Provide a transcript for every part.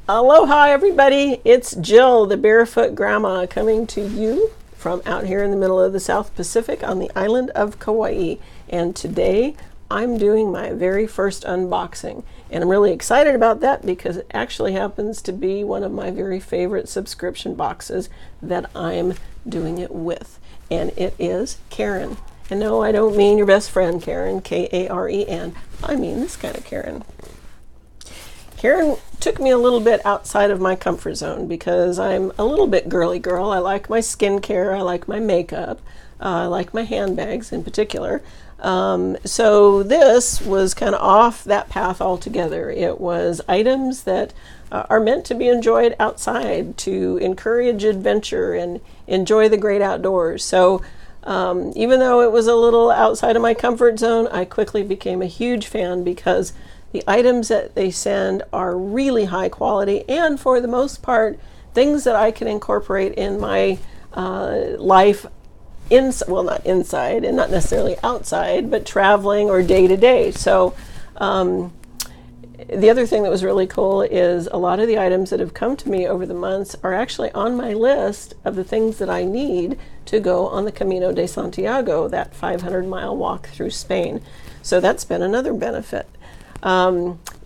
Aloha everybody, it's Jill, the Barefoot Grandma, coming to you from out here in the middle of the South Pacific on the island of Kauai. And today I'm doing my very first unboxing. And I'm really excited about that because it actually happens to be one of my very favorite subscription boxes that I'm doing it with. And it is Cairn. And no, I don't mean your best friend Cairn, K-A-R-E-N. I mean this kind of Cairn. Cairn took me a little bit outside of my comfort zone because I'm a little bit girly girl. I like my skincare, I like my makeup, I like my handbags in particular. So this was kind of off that path altogether. It was items that are meant to be enjoyed outside to encourage adventure and enjoy the great outdoors. So even though it was a little outside of my comfort zone, I quickly became a huge fan because the items that they send are really high quality and for the most part things that I can incorporate in my life, well, not inside and not necessarily outside, but traveling or day to day. So the other thing that was really cool is a lot of the items that have come to me over the months are actually on my list of the things that I need to go on the Camino de Santiago, that 500-mile walk through Spain. So that's been another benefit.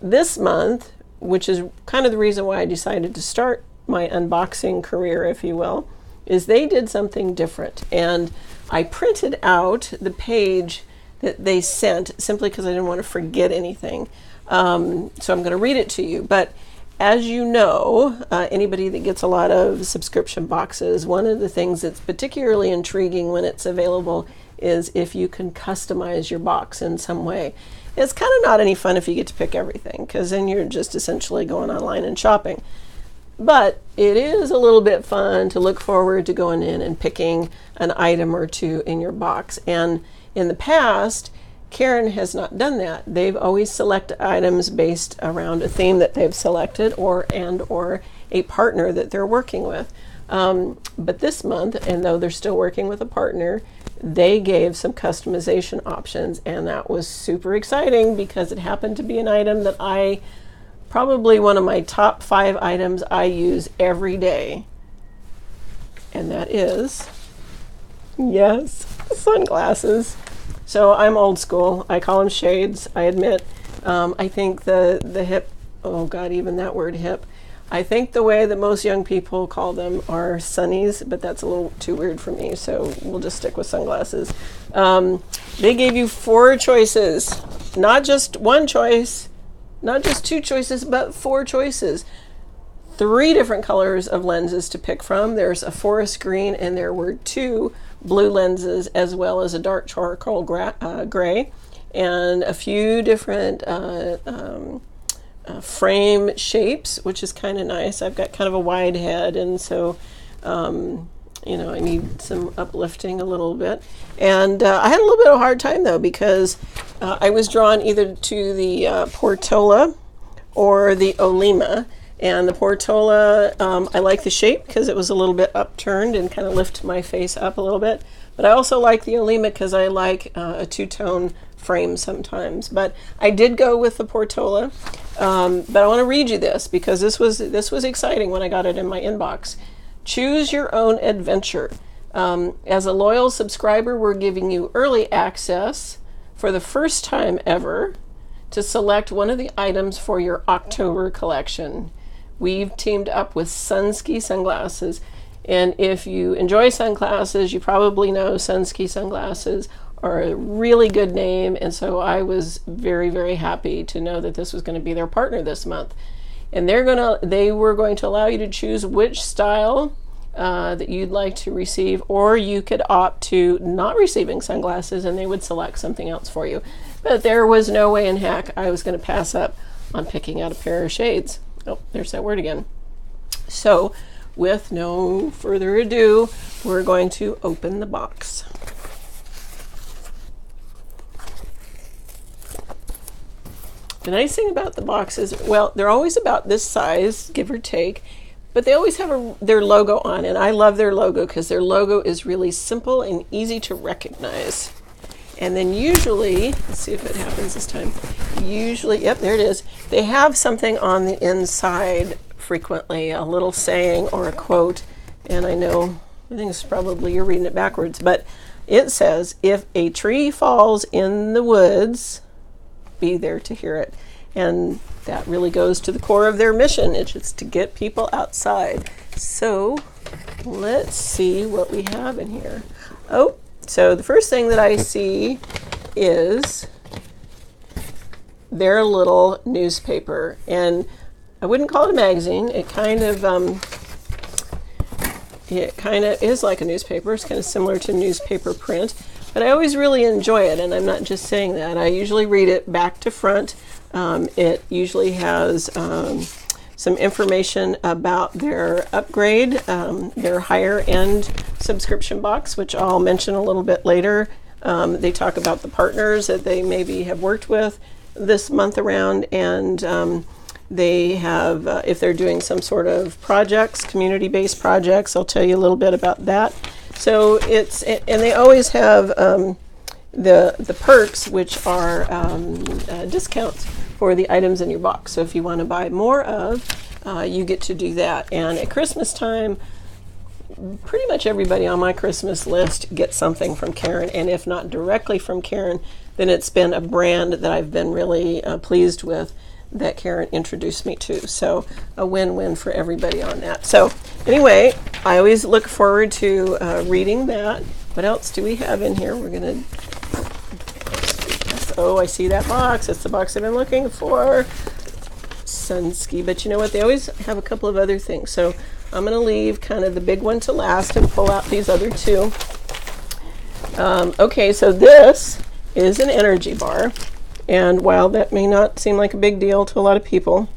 This month, which is kind of the reason why I decided to start my unboxing career, if you will, is they did something different. And I printed out the page that they sent simply because I didn't want to forget anything. So I'm going to read it to you. But as you know, anybody that gets a lot of subscription boxes, one of the things that's particularly intriguing when it's available is if you can customize your box in some way. It's kind of not any fun if you get to pick everything, because then you're just essentially going online and shopping. But it is a little bit fun to look forward to going in and picking an item or two in your box. And in the past, Cairn has not done that. They've always selected items based around a theme that they've selected or a partner that they're working with. But this month, and though they're still working with a partner, they gave some customization options, and that was super exciting because it happened to be an item that probably one of my top 5 items I use every day. And that is, yes, sunglasses. So I'm old school. I call them shades, I admit. I think the hip, oh God, even that word hip, I think the way that most young people call them are sunnies, but that's a little too weird for me, so we'll just stick with sunglasses. They gave you 4 choices, not just one choice, not just 2 choices, but 4 choices. 3 different colors of lenses to pick from. There's a forest green, and there were 2 blue lenses, as well as a dark charcoal gray, and a few different frame shapes, which is kind of nice. I've got kind of a wide head, and so you know, I need some uplifting a little bit. And I had a little bit of a hard time though, because I was drawn either to the Portola or the Olema. And the Portola, I like the shape because it was a little bit upturned and kind of lift my face up a little bit. But I also like the Olema because I like a two-tone frame sometimes. But I did go with the Portola. But I want to read you this because this was exciting when I got it in my inbox. Choose your own adventure. As a loyal subscriber, we're giving you early access for the first time ever to select one of the items for your October collection. We've teamed up with Sunski Sunglasses, and if you enjoy sunglasses, you probably know Sunski Sunglasses are a really good name, and so I was very, very happy to know that this was going to be their partner this month. And they were going to allow you to choose which style that you'd like to receive, or you could opt to not receiving sunglasses and they would select something else for you. But there was no way in heck I was going to pass up on picking out a pair of shades. Oh, there's that word again. So with no further ado, we're going to open the box. The nice thing about the boxes, well, they're always about this size, give or take, but they always have their logo on, and I love their logo because their logo is really simple and easy to recognize. And then usually, let's see if it happens this time. Usually, yep, there it is. They have something on the inside frequently, a little saying or a quote. And I think it's probably you're reading it backwards, but it says, if a tree falls in the woods, be there to hear it. And that really goes to the core of their mission. It's just to get people outside. So let's see what we have in here. Oh, so the first thing that I see is their little newspaper. And I wouldn't call it a magazine. It kind of is like a newspaper. It's kind of similar to newspaper print. But I always really enjoy it, and I'm not just saying that. I usually read it back to front. It usually has some information about their upgrade, their higher end subscription box, which I'll mention a little bit later. They talk about the partners that they maybe have worked with this month around, and they have, if they're doing some sort of projects, community-based projects, I'll tell you a little bit about that. So and they always have the perks, which are discounts for the items in your box. So if you want to buy more of, you get to do that. And at Christmas time, pretty much everybody on my Christmas list gets something from Cairn. And if not directly from Cairn, then it's been a brand that I've been really pleased with that Cairn introduced me to. So a win-win for everybody on that. So anyway, I always look forward to reading that. What else do we have in here? We're going to... Oh, I see that box. That's the box I've been looking for. Sunski. But you know what? They always have a couple of other things. So I'm going to leave kind of the big one to last and pull out these other two. Okay, so this is an energy bar. And while that may not seem like a big deal to a lot of people,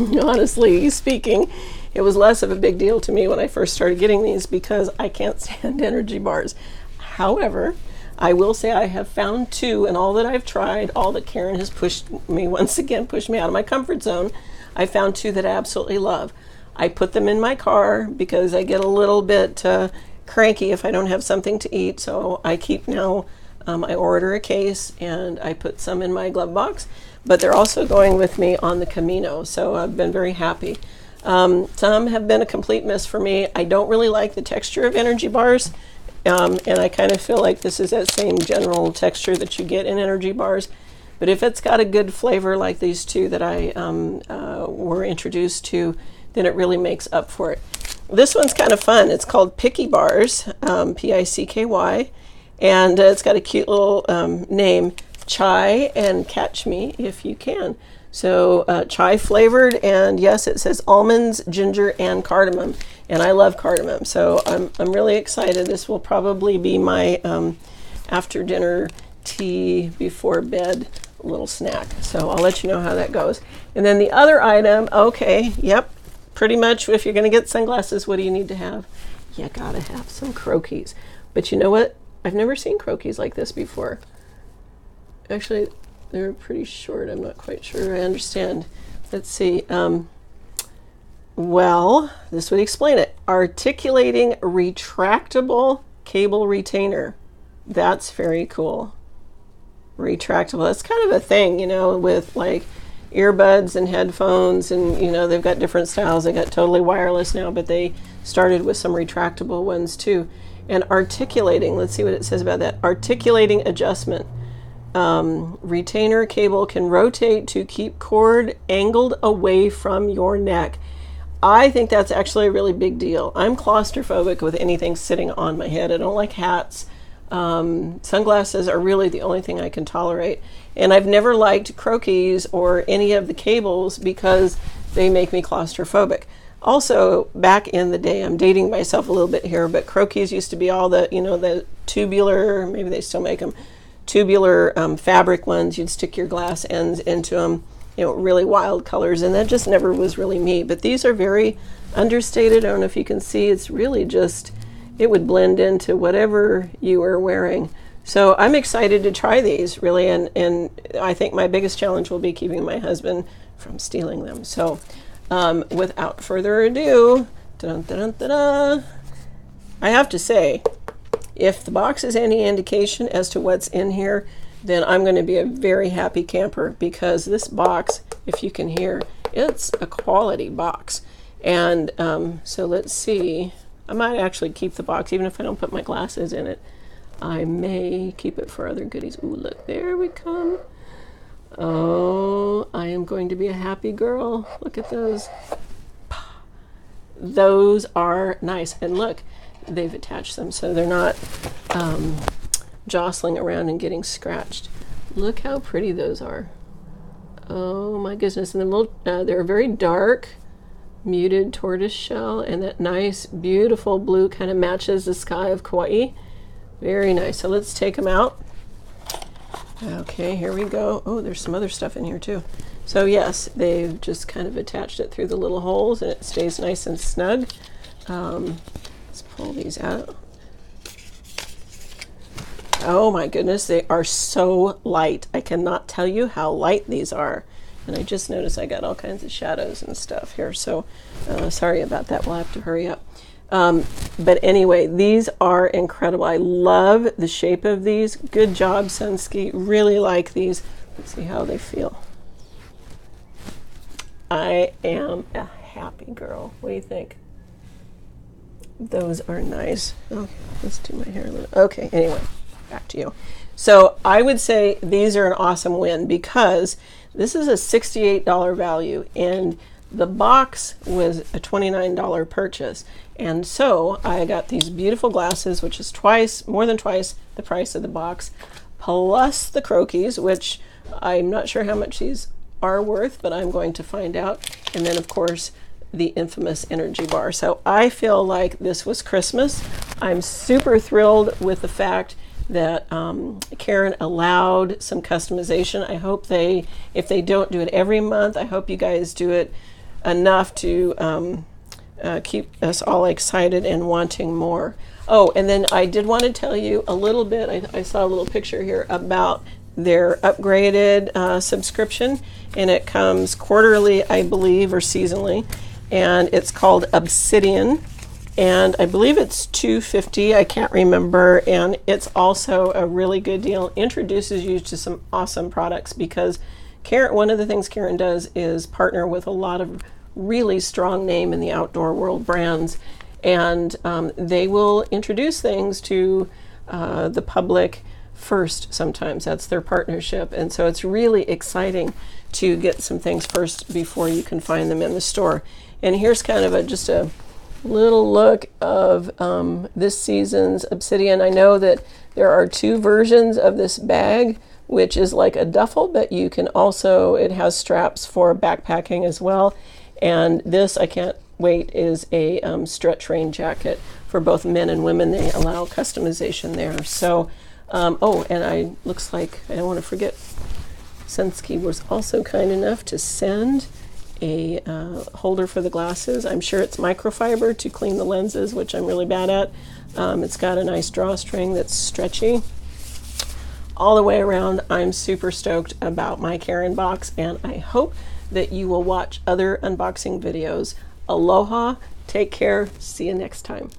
honestly speaking, it was less of a big deal to me when I first started getting these because I can't stand energy bars. However, I will say I have found two in all that I've tried, all that Cairn has pushed me out of my comfort zone. I found two that I absolutely love. I put them in my car because I get a little bit cranky if I don't have something to eat, so I keep now... I order a case and I put some in my glove box, but they're also going with me on the Camino, so I've been very happy. Some have been a complete miss for me. I don't really like the texture of energy bars, and I kind of feel like this is that same general texture that you get in energy bars. But if it's got a good flavor like these two that I were introduced to, then it really makes up for it. This one's kind of fun. It's called Picky Bars, P-I-C-K-Y. And it's got a cute little name, Chai and Catch Me If You Can. So chai flavored, and yes, it says almonds, ginger, and cardamom. And I love cardamom, so I'm really excited. This will probably be my after dinner tea before bed little snack. So I'll let you know how that goes. And then the other item, okay, yep, pretty much if you're going to get sunglasses, what do you need to have? You gotta have some croquis. But you know what? I've never seen croquis like this before. Actually, they're pretty short. I'm not quite sure I understand. Let's see. Well, this would explain it. Articulating retractable cable retainer. That's very cool. Retractable. That's kind of a thing, you know, with like earbuds and headphones, and you know, they've got different styles. They got totally wireless now, but they started with some retractable ones too. And articulating, let's see what it says about that. Articulating adjustment. Retainer cable can rotate to keep cord angled away from your neck. I think that's actually a really big deal. I'm claustrophobic with anything sitting on my head. I don't like hats. Sunglasses are really the only thing I can tolerate. And I've never liked croquis or any of the cables because they make me claustrophobic. Also, back in the day, I'm dating myself a little bit here, but croquis used to be all the, you know, the tubular, maybe they still make them, tubular fabric ones. You'd stick your glass ends into them, you know, really wild colors, and that just never was really me. But these are very understated. I don't know if you can see, it's really just, it would blend into whatever you are wearing. So I'm excited to try these, really, and I think my biggest challenge will be keeping my husband from stealing them. So without further ado, I have to say, if the box is any indication as to what's in here, then I'm going to be a very happy camper, because this box, if you can hear, it's a quality box. And so let's see. I might actually keep the box, even if I don't put my glasses in it. I may keep it for other goodies. Ooh, look, there we come. Oh, I am going to be a happy girl. Look at those. Those are nice. And look, they've attached them so they're not jostling around and getting scratched. Look how pretty those are. Oh my goodness. And they're very dark, muted tortoise shell, and that nice, beautiful blue kind of matches the sky of Kauai. Very nice. So let's take them out. Okay, here we go. Oh, there's some other stuff in here too. So yes, they've just kind of attached it through the little holes, and it stays nice and snug. Let's pull these out. Oh my goodness, they are so light. I cannot tell you how light these are. And I just noticed I got all kinds of shadows and stuff here, so sorry about that. We'll have to hurry up. But anyway, these are incredible. I love the shape of these. Good job, Sunski. Really like these. Let's see how they feel. I am a happy girl. What do you think? Those are nice. Okay, let's do my hair a little. Okay, anyway, back to you. So I would say these are an awesome win, because this is a $68 value, and the box was a $29 purchase. And so I got these beautiful glasses, which is more than twice the price of the box, plus the croquis, which I'm not sure how much these are worth, but I'm going to find out. And then of course the infamous energy bar. So I feel like this was Christmas. I'm super thrilled with the fact that Cairn allowed some customization. I hope if they don't do it every month, I hope you guys do it enough to keep us all excited and wanting more. Oh, and then I did want to tell you a little bit, I saw a little picture here about their upgraded subscription, and it comes quarterly, I believe, or seasonally, and it's called Obsidian, and I believe it's $250, I can't remember, and it's also a really good deal. Introduces you to some awesome products, because Cairn, one of the things Cairn does is partner with a lot of really strong name in the outdoor world brands, and they will introduce things to the public first. Sometimes that's their partnership, and so it's really exciting to get some things first before you can find them in the store. And here's kind of just a little look of this season's Obsidian. I know that there are two versions of this bag, which is like a duffel, but you can also, it has straps for backpacking as well. And this, I can't wait, is a stretch rain jacket for both men and women. They allow customization there. So, oh, and looks like, I don't want to forget, Sunski was also kind enough to send a holder for the glasses. I'm sure it's microfiber to clean the lenses, which I'm really bad at. It's got a nice drawstring that's stretchy. All the way around, I'm super stoked about my Cairn box, and I hope that you will watch other unboxing videos. Aloha, take care, see you next time.